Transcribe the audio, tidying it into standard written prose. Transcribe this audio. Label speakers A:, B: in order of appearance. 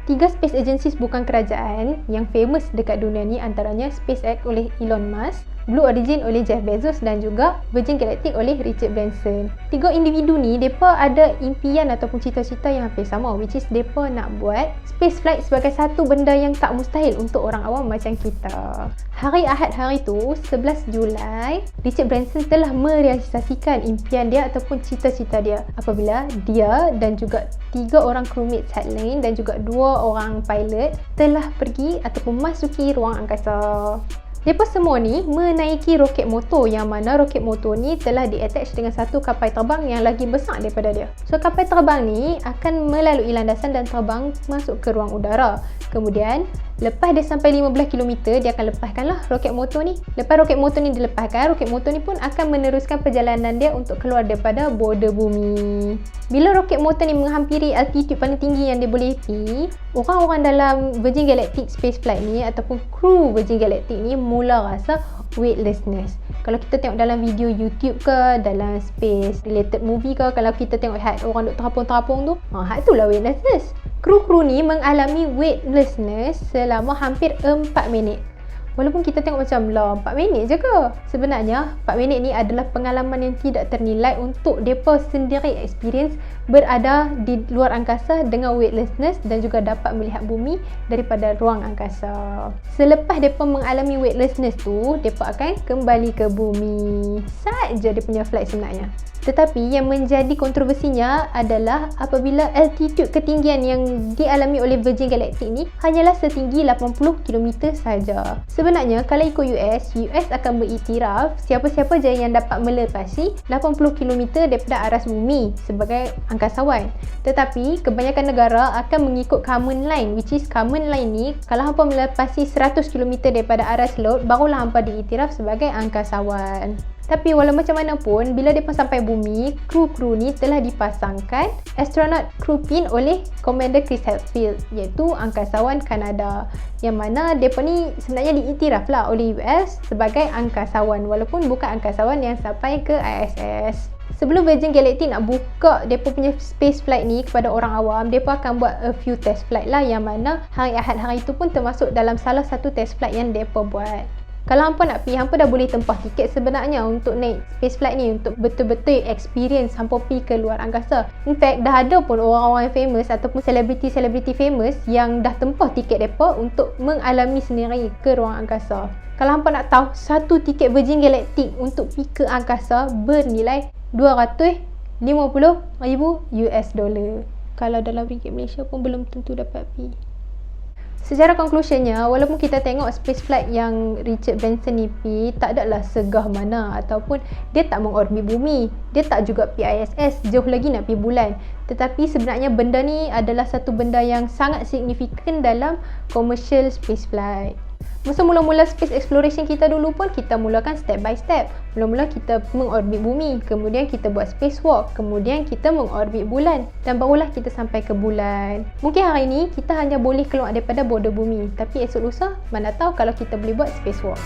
A: Tiga space agencies bukan kerajaan yang famous dekat dunia ni antaranya SpaceX oleh Elon Musk, Blue Origin oleh Jeff Bezos dan juga Virgin Galactic oleh Richard Branson. Tiga individu ni, mereka ada impian ataupun cita-cita yang hampir sama, which is mereka nak buat space flight sebagai satu benda yang tak mustahil untuk orang awam macam kita. Hari Ahad hari tu, 11 Julai, Richard Branson telah merealisasikan impian dia ataupun cita-cita dia apabila dia dan juga 3 orang crewmate sat lain dan juga 2 orang pilot telah pergi ataupun masuki ruang angkasa. Mereka semua ni menaiki roket motor yang mana roket motor ni telah di-attach dengan satu kapal terbang yang lagi besar daripada dia. So kapal terbang ni akan melalui landasan dan terbang masuk ke ruang udara. Kemudian lepas dia sampai 15 km, dia akan lepaskanlah roket motor ni. Lepas roket motor ni dilepaskan, roket motor ni pun akan meneruskan perjalanan dia untuk keluar daripada border bumi. Bila roket motor ni menghampiri altitude paling tinggi yang dia boleh pergi, orang-orang dalam Virgin Galactic Space Flight ni ataupun kru Virgin Galactic ni mula rasa weightlessness. Kalau kita tengok dalam video YouTube ke, dalam space related movie ke, kalau kita tengok orang duk terapung-terapung tu, hak tu lah weightlessness. Kru-kru ni mengalami weightlessness selama hampir 4 minit. Walaupun kita tengok macam lah 4 minit je ke? Sebenarnya 4 minit ni adalah pengalaman yang tidak ternilai untuk mereka sendiri experience berada di luar angkasa dengan weightlessness dan juga dapat melihat bumi daripada ruang angkasa. Selepas mereka mengalami weightlessness tu, mereka akan kembali ke bumi. Saja dia punya flight sebenarnya. Tetapi yang menjadi kontroversinya adalah apabila altitude ketinggian yang dialami oleh Virgin Galactic ni hanyalah setinggi 80 km saja. Sebenarnya kalau ikut US akan beriktiraf siapa-siapa je yang dapat melepasi 80 km daripada aras bumi sebagai angkasawan. Tetapi kebanyakan negara akan mengikut common line, which is common line ni kalau hampa melepasi 100 km daripada aras laut, barulah hampa diiktiraf sebagai angkasawan. Tapi walau macam mana pun, bila mereka sampai bumi, kru-kru ni telah dipasangkan astronaut crew pin oleh Commander Chris Hadfield, iaitu angkasawan Kanada, yang mana mereka ni sebenarnya diiktiraf lah oleh US sebagai angkasawan walaupun bukan angkasawan yang sampai ke ISS. Sebelum Virgin Galactic nak buka mereka punya space flight ni kepada orang awam, mereka akan buat a few test flight lah, yang mana hari Ahad hari itu pun termasuk dalam salah satu test flight yang mereka buat. Kalau hampa nak pergi, hampa dah boleh tempah tiket sebenarnya untuk naik space flight ni, untuk betul-betul experience hampa pergi ke luar angkasa. In fact, dah ada pun orang-orang famous ataupun selebriti-selebriti famous yang dah tempah tiket mereka untuk mengalami sendiri ke ruang angkasa. Kalau hampa nak tahu, satu tiket Virgin Galactic untuk pergi ke angkasa bernilai $250,000. Kalau dalam ringgit Malaysia pun belum tentu dapat pergi. Secara conclusionnya, walaupun kita tengok space flight yang Richard Branson ni pergi tak adalah segah mana ataupun dia tak mengorbit bumi, dia tak juga pergi ISS, jauh lagi nak pergi bulan. Tetapi sebenarnya benda ni adalah satu benda yang sangat signifikan dalam commercial space flight. Masa mula-mula space exploration kita dulu pun kita mulakan step by step. Mula-mula kita mengorbit bumi, kemudian kita buat spacewalk, kemudian kita mengorbit bulan dan barulah kita sampai ke bulan. Mungkin hari ini kita hanya boleh keluar daripada border bumi, tapi esok lusa mana tahu kalau kita boleh buat spacewalk.